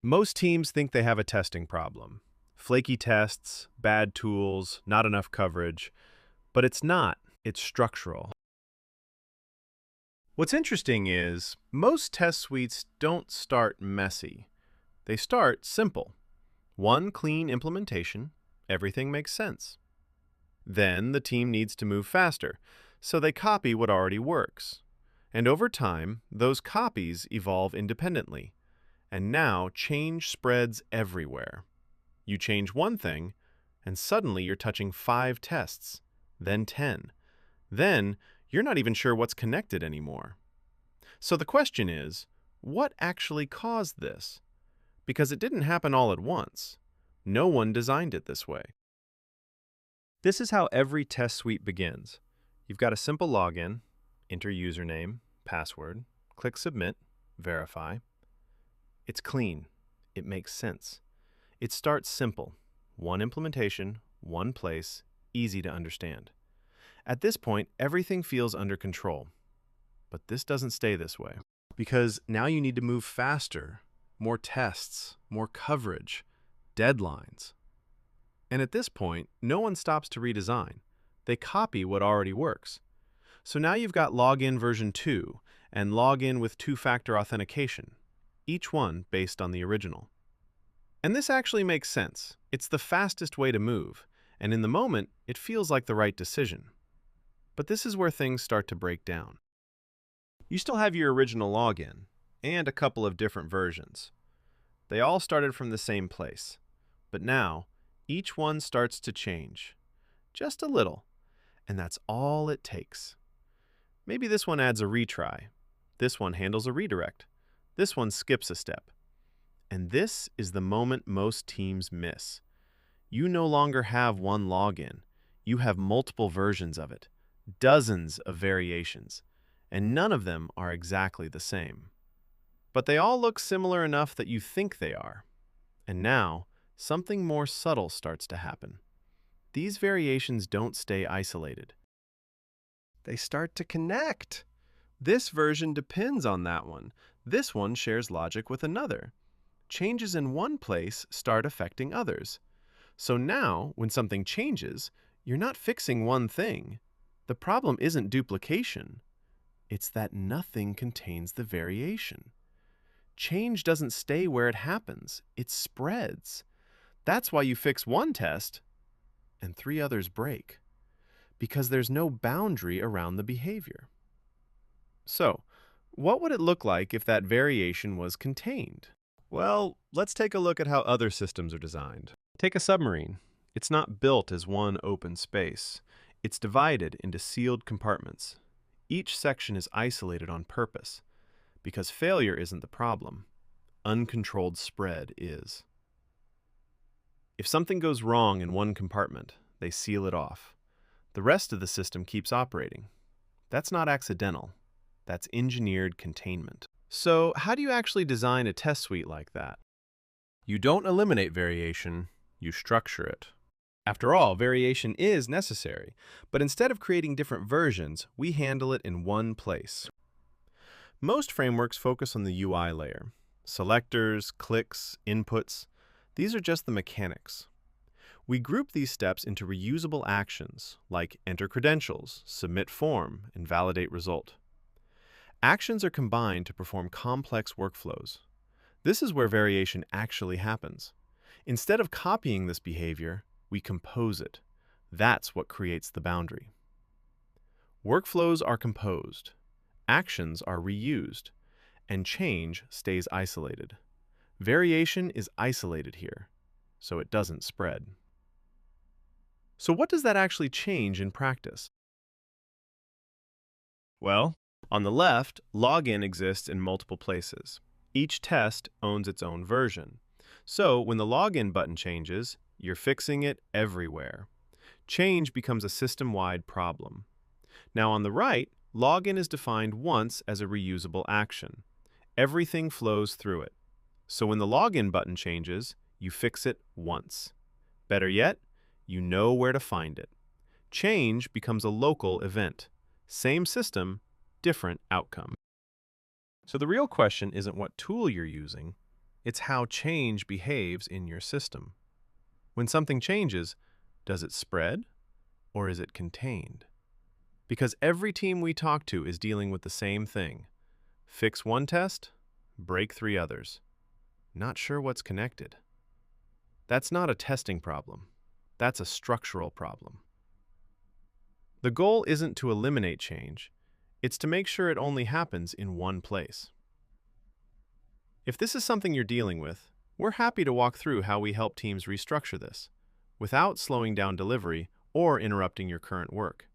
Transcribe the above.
Most teams think they have a testing problem. Flaky tests, bad tools, not enough coverage. But it's not. It's structural. What's interesting is most test suites don't start messy. They start simple. One clean implementation, everything makes sense. Then the team needs to move faster, so they copy what already works. And over time, those copies evolve independently. And now change spreads everywhere. You change one thing, and suddenly you're touching 5 tests, then 10. Then you're not even sure what's connected anymore. So the question is, what actually caused this? Because it didn't happen all at once. No one designed it this way. This is how every test suite begins. You've got a simple login, enter username, password, click Submit, verify. It's clean. It makes sense. It starts simple. One implementation, one place, easy to understand. At this point, everything feels under control. But this doesn't stay this way. Because now you need to move faster, more tests, more coverage, deadlines. And at this point, no one stops to redesign. They copy what already works. So now you've got Login version 2 and Login with two-factor authentication, each one based on the original. And this actually makes sense. It's the fastest way to move, and in the moment, it feels like the right decision. But this is where things start to break down. You still have your original login, and a couple of different versions. They all started from the same place, but now, each one starts to change. Just a little, and that's all it takes. Maybe this one adds a retry. This one handles a redirect. This one skips a step. And this is the moment most teams miss. You no longer have one login. You have multiple versions of it, dozens of variations, and none of them are exactly the same. But they all look similar enough that you think they are. And now, something more subtle starts to happen. These variations don't stay isolated. They start to connect. This version depends on that one. This one shares logic with another. Changes in one place start affecting others. So now, when something changes, you're not fixing one thing. The problem isn't duplication. It's that nothing contains the variation. Change doesn't stay where it happens. It spreads. That's why you fix one test and 3 others break, because there's no boundary around the behavior. So, what would it look like if that variation was contained? Well, let's take a look at how other systems are designed. Take a submarine. It's not built as one open space. It's divided into sealed compartments. Each section is isolated on purpose, because failure isn't the problem. Uncontrolled spread is. If something goes wrong in one compartment, they seal it off. The rest of the system keeps operating. That's not accidental. That's engineered containment. So, how do you actually design a test suite like that? You don't eliminate variation, you structure it. After all, variation is necessary, but instead of creating different versions, we handle it in one place. Most frameworks focus on the UI layer. Selectors, clicks, inputs, these are just the mechanics. We group these steps into reusable actions, like enter credentials, submit form, and validate result. Actions are combined to perform complex workflows. This is where variation actually happens. Instead of copying this behavior, we compose it. That's what creates the boundary. Workflows are composed, actions are reused, and change stays isolated. Variation is isolated here, so it doesn't spread. So what does that actually change in practice? Well, on the left, login exists in multiple places. Each test owns its own version. So when the login button changes, you're fixing it everywhere. Change becomes a system-wide problem. Now on the right, login is defined once as a reusable action. Everything flows through it. So when the login button changes, you fix it once. Better yet, you know where to find it. Change becomes a local event. Same system, different outcome. So the real question isn't what tool you're using, It's how change behaves in your system. When something changes, does it spread or is it contained? Because every team we talk to is dealing with the same thing. Fix one test, break three others. Not sure what's connected. That's not a testing problem. That's a structural problem. The goal isn't to eliminate change. It's to make sure it only happens in one place. If this is something you're dealing with, we're happy to walk through how we help teams restructure this without slowing down delivery or interrupting your current work.